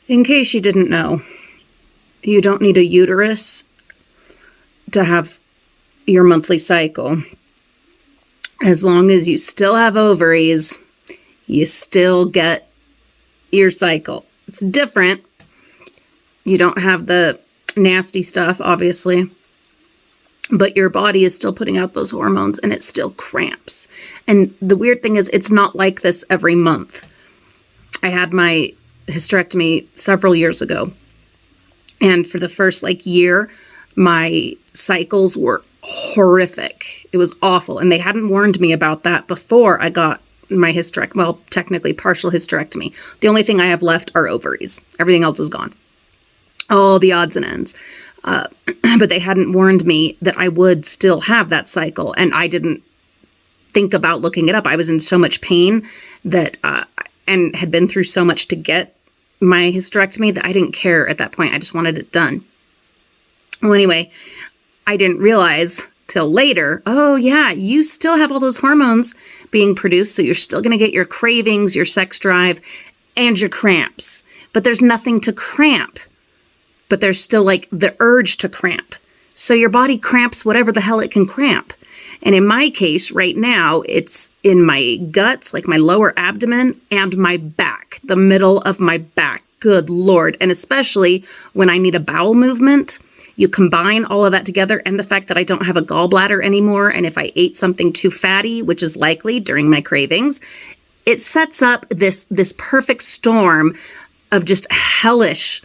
In case you didn't know, you don't need a uterus to have your monthly cycle. As long as you still have ovaries, you still get your cycle. It's different. You don't have the nasty stuff, obviously, but your body is still putting out those hormones and it still cramps. And the weird thing is, it's not like this every month. I had my hysterectomy several years ago, and for the first year, my cycles were horrific. It was awful. And they hadn't warned me about that before I got my hysterectomy. Well, technically partial hysterectomy. The only thing I have left are ovaries. Everything else is gone. All the odds and ends. But they hadn't warned me that I would still have that cycle. And I didn't think about looking it up. I was in so much pain that, and had been through so much to get my hysterectomy that I didn't care at that point. I just wanted it done. Well, anyway, I didn't realize till later, oh yeah, you still have all those hormones being produced, so you're still going to get your cravings, your sex drive, and your cramps. But there's nothing to cramp. But there's still the urge to cramp. So your body cramps whatever the hell it can cramp. And in my case right now, it's in my guts, my lower abdomen, and my back, the middle of my back. Good Lord. And especially when I need a bowel movement, you combine all of that together, and the fact that I don't have a gallbladder anymore, and if I ate something too fatty, which is likely during my cravings, it sets up this perfect storm of just hellish,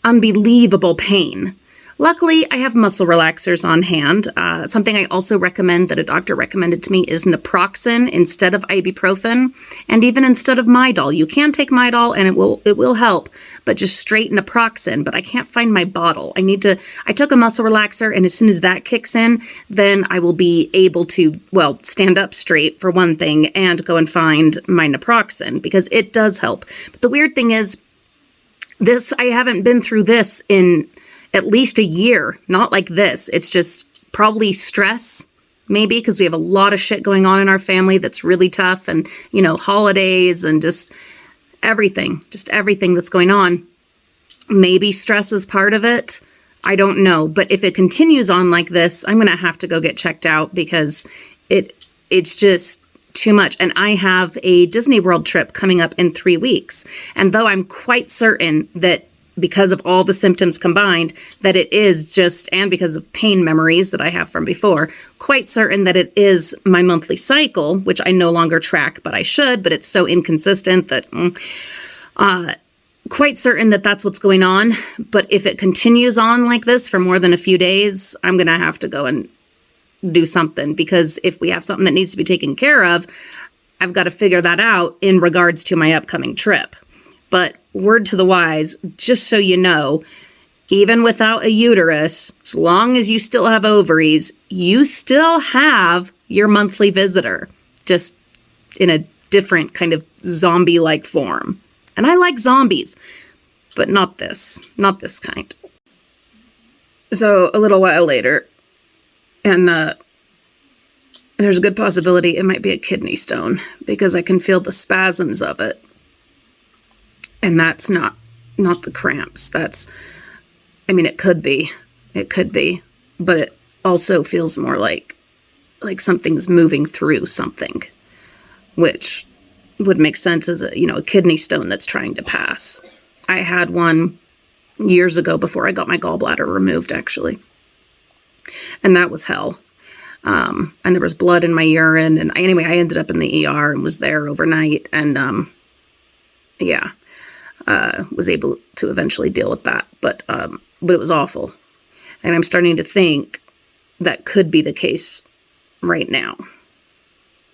unbelievable pain. Luckily, I have muscle relaxers on hand. Something I also recommend that a doctor recommended to me is naproxen instead of ibuprofen, and even instead of Midol. You can take Midol and it will help, but just straight naproxen. But I can't find my bottle. I took a muscle relaxer, and as soon as that kicks in, then I will be able to, stand up straight for one thing and go and find my naproxen, because it does help. But the weird thing is, I haven't been through this in at least a year. Not like this. It's just probably stress, maybe, because we have a lot of shit going on in our family that's really tough, and, holidays and just everything that's going on. Maybe stress is part of it. I don't know. But if it continues on like this, I'm going to have to go get checked out, because it's just too much. And I have a Disney World trip coming up in 3 weeks. And though I'm quite certain that because of all the symptoms combined, that it is just, and because of pain memories that I have from before, quite certain that it is my monthly cycle, which I no longer track, but I should, but it's so inconsistent that, quite certain that that's what's going on. But if it continues on like this for more than a few days, I'm going to have to go and do something, because if we have something that needs to be taken care of, I've got to figure that out in regards to my upcoming trip. But word to the wise, just so you know, even without a uterus, as long as you still have ovaries, you still have your monthly visitor, just in a different kind of zombie-like form. And I like zombies, but not this kind. So a little while later, and there's a good possibility it might be a kidney stone, because I can feel the spasms of it. And that's not the cramps. It could be, but it also feels more like something's moving through something, which would make sense as a kidney stone that's trying to pass. I had one years ago before I got my gallbladder removed, actually. And that was hell. And there was blood in my urine. And I ended up in the ER and was there overnight. And, was able to eventually deal with that. But it was awful. And I'm starting to think that could be the case right now.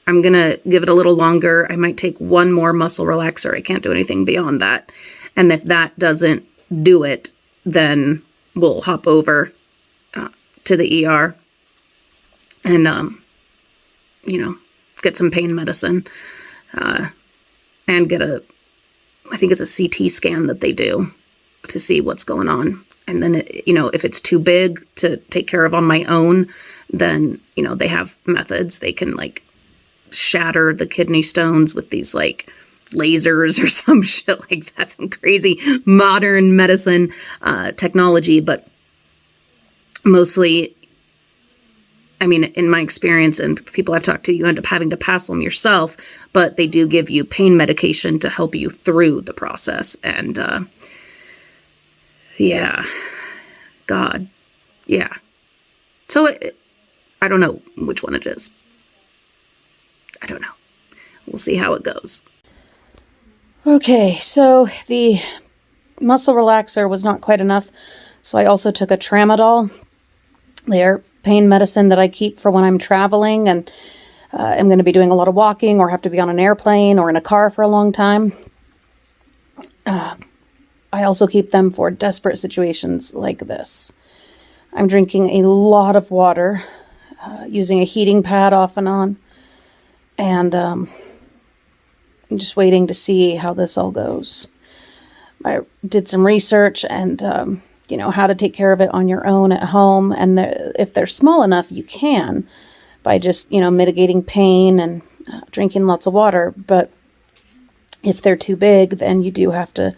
I'm going to give it a little longer. I might take one more muscle relaxer. I can't do anything beyond that. And if that doesn't do it, then we'll hop over to the ER and, get some pain medicine and get I think it's a CT scan that they do to see what's going on. And then, if it's too big to take care of on my own, then, they have methods. They can shatter the kidney stones with these lasers or some shit like that, some crazy modern medicine technology. But mostly, I mean, in my experience and people I've talked to, you end up having to pass them yourself, but they do give you pain medication to help you through the process. And yeah, God, yeah. So I don't know which one it is. I don't know. We'll see how it goes. Okay, so the muscle relaxer was not quite enough, so I also took a tramadol. They're pain medicine that I keep for when I'm traveling and I'm going to be doing a lot of walking or have to be on an airplane or in a car for a long time. I also keep them for desperate situations like this. I'm drinking a lot of water, using a heating pad off and on, and I'm just waiting to see how this all goes. I did some research and, how to take care of it on your own at home. And if they're small enough, you can by just, mitigating pain and drinking lots of water. But if they're too big, then you do have to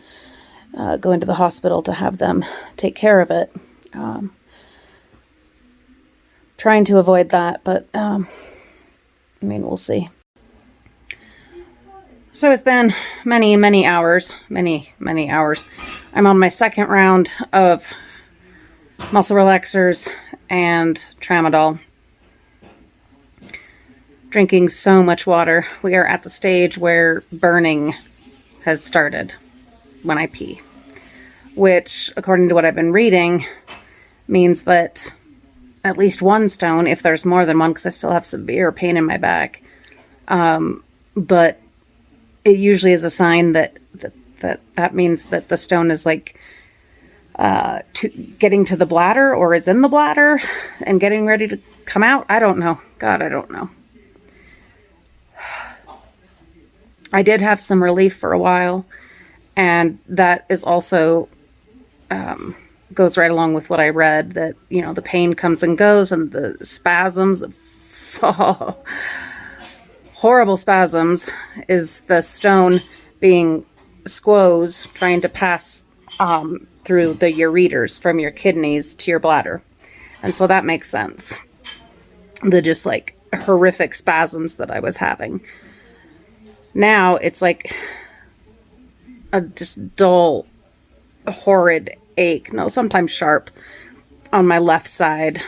go into the hospital to have them take care of it. Trying to avoid that, but we'll see. So it's been many hours. I'm on my second round of muscle relaxers and tramadol. Drinking so much water. We are at the stage where burning has started when I pee, which, according to what I've been reading, means that at least one stone, if there's more than one, because I still have severe pain in my back, but it usually is a sign that means that the stone is like getting to the bladder or is in the bladder and getting ready to come out. I don't know. God, I don't know. I did have some relief for a while, and that is also goes right along with what I read, that, the pain comes and goes, and the spasms, horrible spasms, is the stone being squoze, trying to pass through the ureters from your kidneys to your bladder. And so that makes sense. The just like horrific spasms that I was having. Now it's like a just dull, horrid ache. No, sometimes sharp on my left side.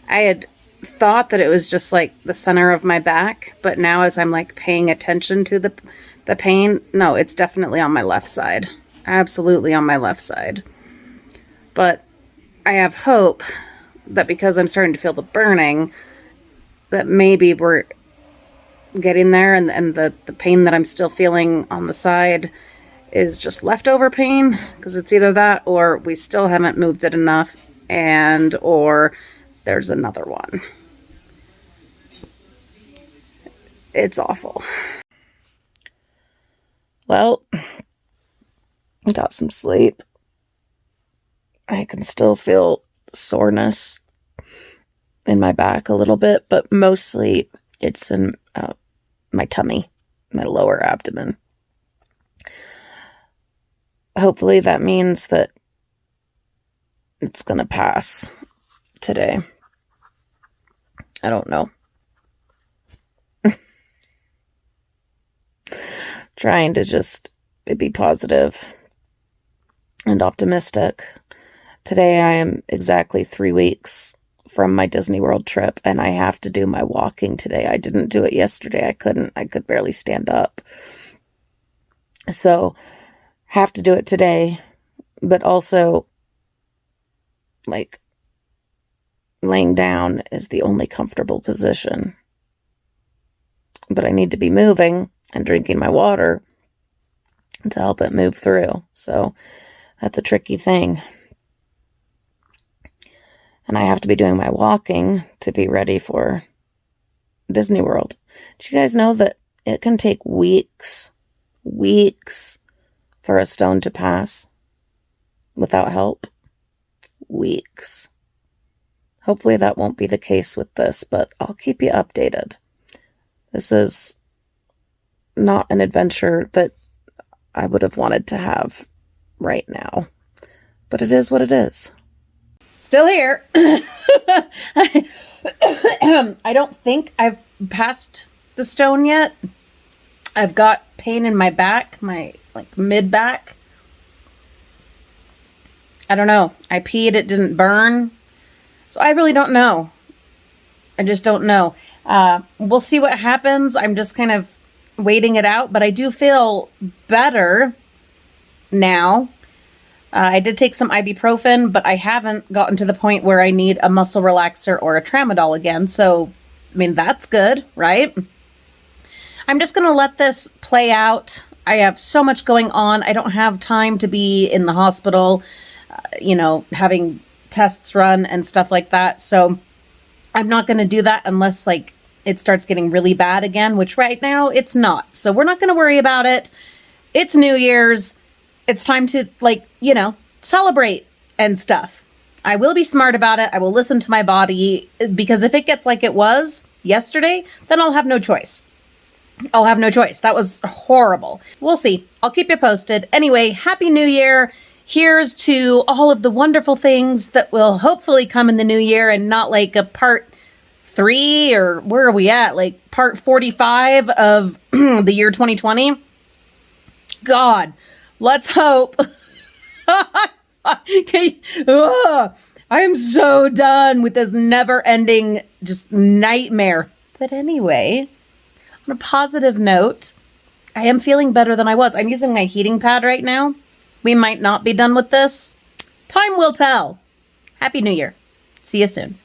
I had thought that it was just like the center of my back, but now as I'm like paying attention to the pain, no, it's definitely on my left side. Absolutely on my left side. But I have hope that because I'm starting to feel the burning, that maybe we're getting there, and the pain that I'm still feeling on the side is just leftover pain, because it's either that or we still haven't moved it enough, or there's another one. It's awful. Well, I got some sleep. I can still feel soreness in my back a little bit, but mostly it's in my tummy, my lower abdomen. Hopefully that means that it's going to pass today. I don't know. Trying to just be positive and optimistic. Today I am exactly 3 weeks from my Disney World trip, and I have to do my walking today. I didn't do it yesterday. I could barely stand up. So have to do it today, but also like laying down is the only comfortable position. But I need to be moving and drinking my water to help it move through. So that's a tricky thing. And I have to be doing my walking to be ready for Disney World. Did you guys know that it can take weeks for a stone to pass without help? Weeks. Hopefully that won't be the case with this, but I'll keep you updated. This is not an adventure that I would have wanted to have right now. But it is what it is. Still here. I don't think I've passed the stone yet. I've got pain in my back, my mid back. I don't know. I peed, it didn't burn. So I really don't know. I just don't know. We'll see what happens. I'm just kind of waiting it out, but I do feel better now. I did take some ibuprofen, but I haven't gotten to the point where I need a muscle relaxer or a tramadol again. So, I mean, that's good, right? I'm just going to let this play out. I have so much going on. I don't have time to be in the hospital, having tests run and stuff like that. So I'm not going to do that unless it starts getting really bad again, which right now it's not. So we're not going to worry about it. It's New Year's. It's time to celebrate and stuff. I will be smart about it. I will listen to my body, because if it gets like it was yesterday, then I'll have no choice. That was horrible. We'll see. I'll keep you posted. Anyway, Happy New Year. Here's to all of the wonderful things that will hopefully come in the new year, and not like a part 3 or where are we at? Like part 45 of the year 2020. God, let's hope. Okay. I am so done with this never-ending just nightmare. But anyway, on a positive note, I am feeling better than I was. I'm using my heating pad right now. We might not be done with this. Time will tell. Happy New Year. See you soon.